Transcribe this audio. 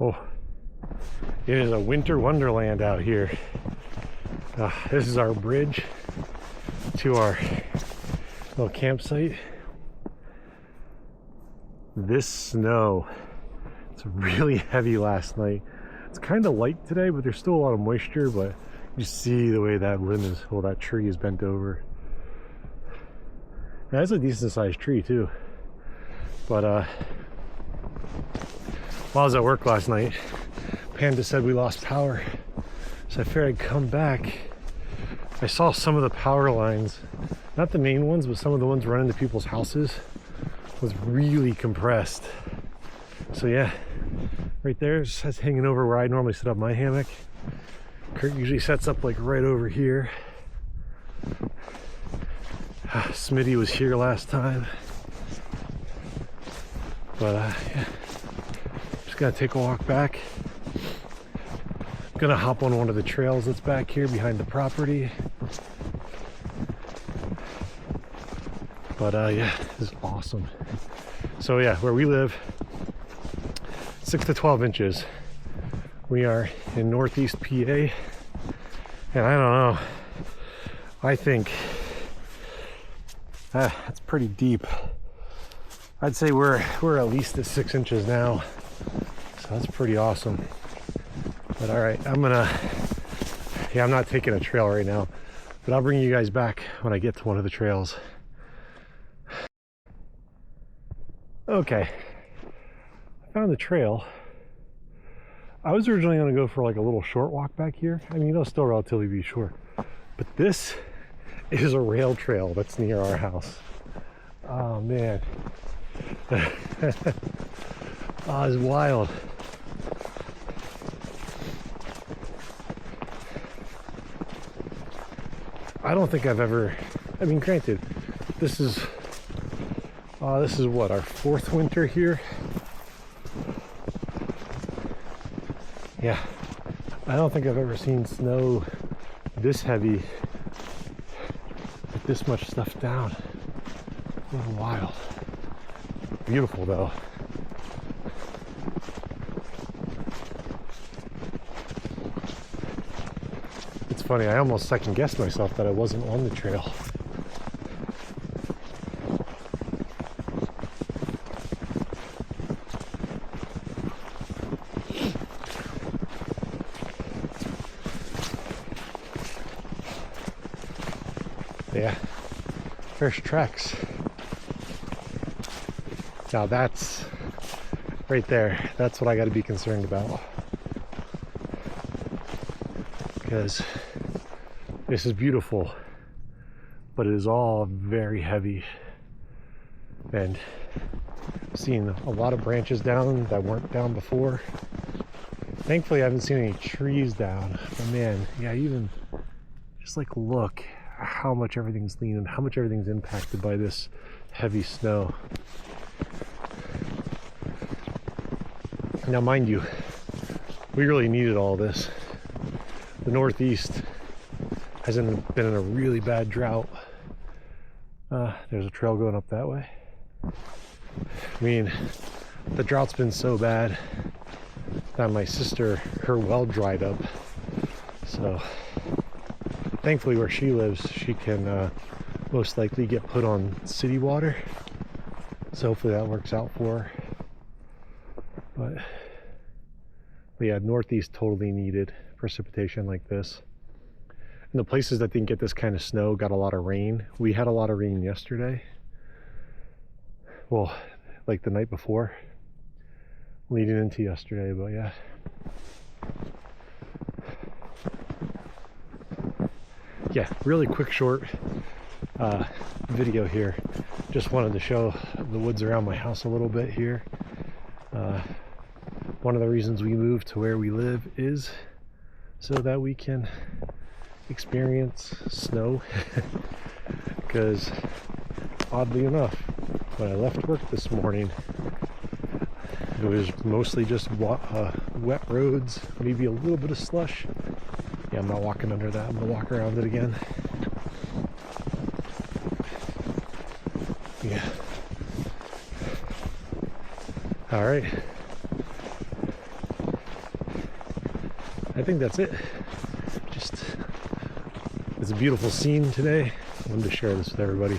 Oh, it is a winter wonderland out here. This is our bridge to our little campsite. This snow, it's really heavy last night. It's kind of light today, but there's still a lot of moisture, but you see the way that limb is, well, that tree is bent over. That's a decent sized tree too. But while I was at work last night, Panda said we lost power. So I figured I'd come back. I saw some of the power lines, not the main ones, but some of the ones running to people's houses was really compressed. So yeah, right there, that's hanging over where I normally set up my hammock. Kurt usually sets up like right over here. Smitty was here last time. But yeah, just gonna take a walk back. Gonna hop on one of the trails that's back here behind the property. But yeah, this is awesome. So yeah, where we live, 6 to 12 inches. We are in Northeast PA, and I don't know, I think that's pretty deep. I'd say we're at least at 6 inches now, so that's pretty awesome. But all right, I'm not taking a trail right now, but I'll bring you guys back when I get to one of the trails. Okay, I found the trail. I was originally going to go for like a little short walk back here. I mean, it'll still relatively be short, but this is a rail trail that's near our house. Oh man. Oh, it's wild. I don't think I've ever, I mean, granted, this is what, our 4th winter here? Yeah, I don't think I've ever seen snow this heavy with this much stuff down. A little wild. Beautiful though. It's funny, I almost second guessed myself that I wasn't on the trail. Yeah, first tracks. Now that's right there. That's what I got to be concerned about, because this is beautiful, but it is all very heavy, and seeing a lot of branches down that weren't down before. Thankfully I haven't seen any trees down, but man, yeah, even just like look how much everything's leaning, how much everything's impacted by this heavy snow. Now mind you, we really needed all this. The Northeast hasn't been in a really bad drought. There's a trail going up that way. I mean, the drought's been so bad that my sister, her well dried up. So thankfully where she lives, she can most likely get put on city water. So hopefully that works out for her. But yeah, Northeast totally needed precipitation like this. And the places that didn't get this kind of snow got a lot of rain. We had a lot of rain yesterday. Well, like the night before, leading into yesterday, but yeah. Yeah, really quick, short video here. Just wanted to show the woods around my house a little bit here. One of the reasons we moved to where we live is so that we can experience snow. Because oddly enough, when I left work this morning, it was mostly just wet roads, maybe a little bit of slush. Yeah, I'm not walking under that. I'm gonna walk around it again. Yeah. All right. I think that's it. Just, it's a beautiful scene today. I wanted to share this with everybody.